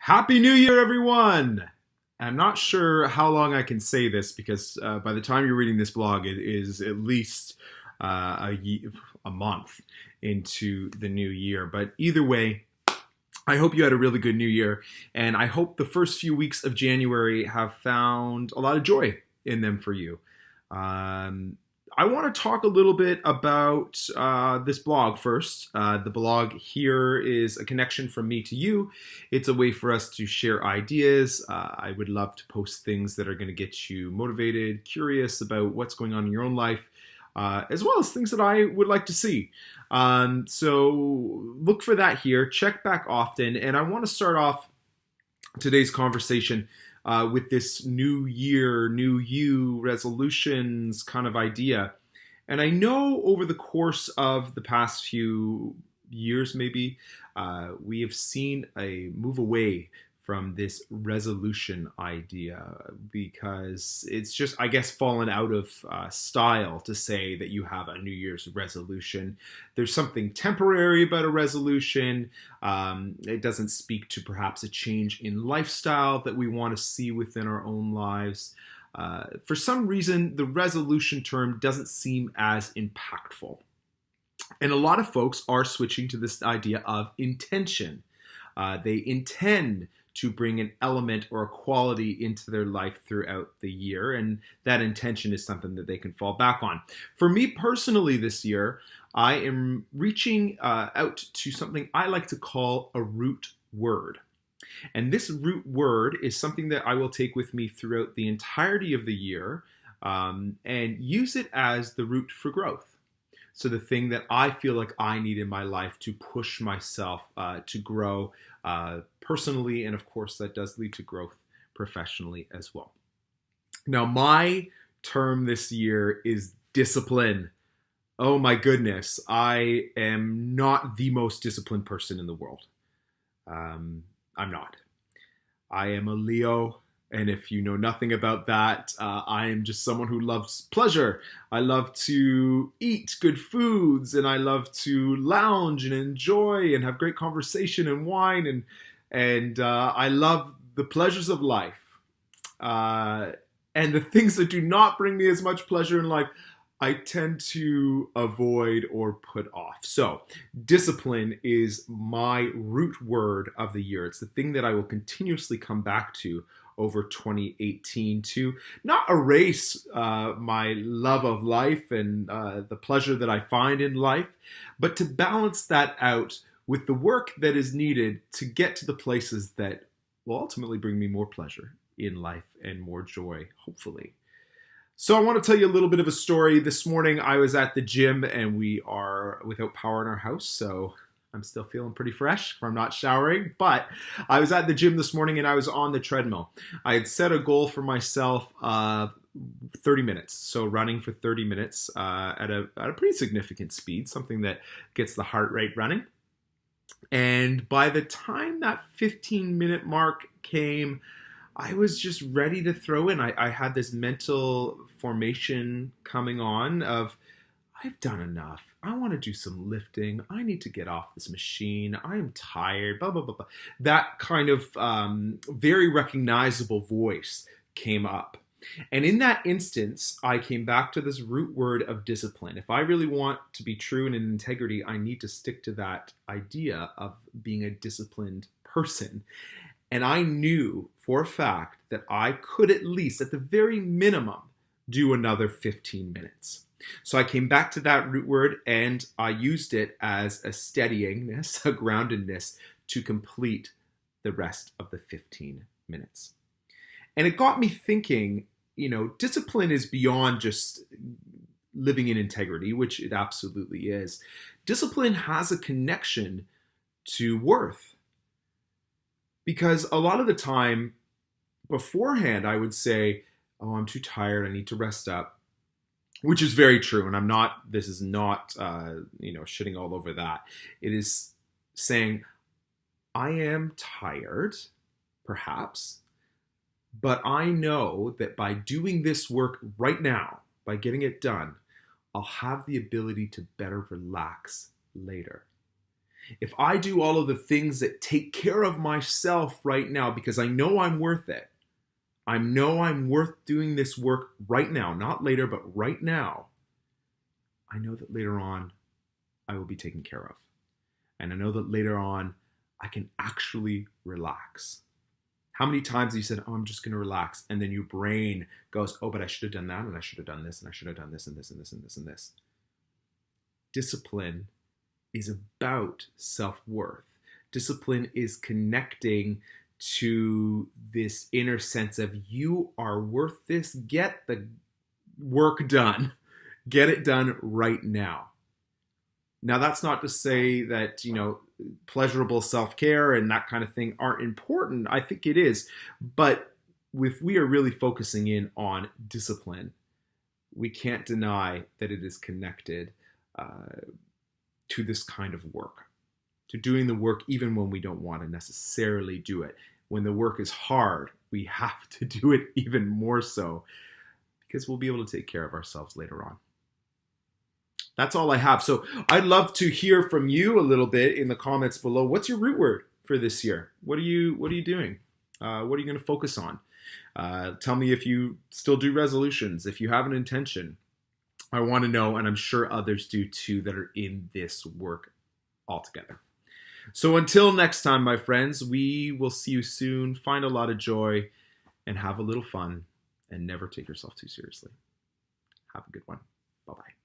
Happy New Year, everyone! I'm not sure how long I can say this because by the time you're reading this blog, it is at least a month into the new year. But either way, I hope you had a really good new year, and I hope the first few weeks of January have found a lot of joy in them for you. Um, I want to talk a little bit about this blog first. The blog here is a connection from me to you. It's a way for us to share ideas. I would love to post things that are going to get you motivated, curious about what's going on in your own life, as well as things that I would like to see. So look for that here. Check back often. And I want to start off today's conversation with this new year, new you resolutions kind of idea. And I know over the course of the past few years, maybe, we have seen a move away from this resolution idea because it's just, I guess, fallen out of style to say that you have a New Year's resolution. There's something temporary about a resolution. It doesn't speak to perhaps a change in lifestyle that we want to see within our own lives. For some reason, the resolution term doesn't seem as impactful. And a lot of folks are switching to this idea of intention. They intend to bring an element or a quality into their life throughout the year, and that intention is something that they can fall back on. For me personally this year, I am reaching out to something I like to call a root word. And this root word is something that I will take with me throughout the entirety of the year and use it as the root for growth. So the thing that I feel like I need in my life to push myself to grow personally, and of course that does lead to growth professionally as well. Now, my term this year is discipline. Oh my goodness, I am not the most disciplined person in the world. I'm not. I am a Leo. And if you know nothing about that, I am just someone who loves pleasure. I love to eat good foods, and I love to lounge and enjoy and have great conversation and wine, and I love the pleasures of life. And the things that do not bring me as much pleasure in life, I tend to avoid or put off. So discipline is my root word of the year. It's the thing that I will continuously come back to over 2018 to not erase my love of life and the pleasure that I find in life, but to balance that out with the work that is needed to get to the places that will ultimately bring me more pleasure in life and more joy, hopefully. So I want to tell you a little bit of a story. This morning I was at the gym and we are without power in our house, so I'm still feeling pretty fresh from not showering, but I was at the gym this morning and I was on the treadmill. I had set a goal for myself of 30 minutes, so running for 30 minutes at a pretty significant speed, something that gets the heart rate running. And by the time that 15-minute mark came, I was just ready to throw in. I had this mental formation coming on of, I've done enough. I want to do some lifting. I need to get off this machine. I am tired, blah, blah, blah, blah. That kind of very recognizable voice came up. And in that instance, I came back to this root word of discipline. If I really want to be true and in integrity, I need to stick to that idea of being a disciplined person. And I knew for a fact that I could at least, at the very minimum, do another 15 minutes. So I came back to that root word and I used it as a steadyingness, a groundedness to complete the rest of the 15 minutes. And it got me thinking, discipline is beyond just living in integrity, which it absolutely is. Discipline has a connection to worth. Because a lot of the time beforehand, I would say, oh, I'm too tired, I need to rest up. Which is very true, and this is not, shitting all over that. It is saying, I am tired, perhaps, but I know that by doing this work right now, by getting it done, I'll have the ability to better relax later. If I do all of the things that take care of myself right now because I know I'm worth it, I know I'm worth doing this work right now, not later, but right now, I know that later on I will be taken care of. And I know that later on I can actually relax. How many times have you said, oh, I'm just going to relax, and then your brain goes, oh, but I should have done that, and I should have done this, and I should have done this, and this, and this, and this, and this. Discipline is about self-worth. Discipline is connecting to this inner sense of you are worth this. Get the work done. Get it done right now. Now, that's not to say that, pleasurable self-care and that kind of thing aren't important. I think it is. But if we are really focusing in on discipline, we can't deny that it is connected to this kind of work, to doing the work even when we don't want to necessarily do it. When the work is hard, we have to do it even more so because we'll be able to take care of ourselves later on. That's all I have. So I'd love to hear from you a little bit in the comments below. What's your root word for this year? What are you doing? What are you going to focus on? Tell me if you still do resolutions, if you have an intention. I want to know, and I'm sure others do too, that are in this work altogether. So until next time, my friends, we will see you soon. Find a lot of joy and have a little fun, and never take yourself too seriously. Have a good one. Bye-bye.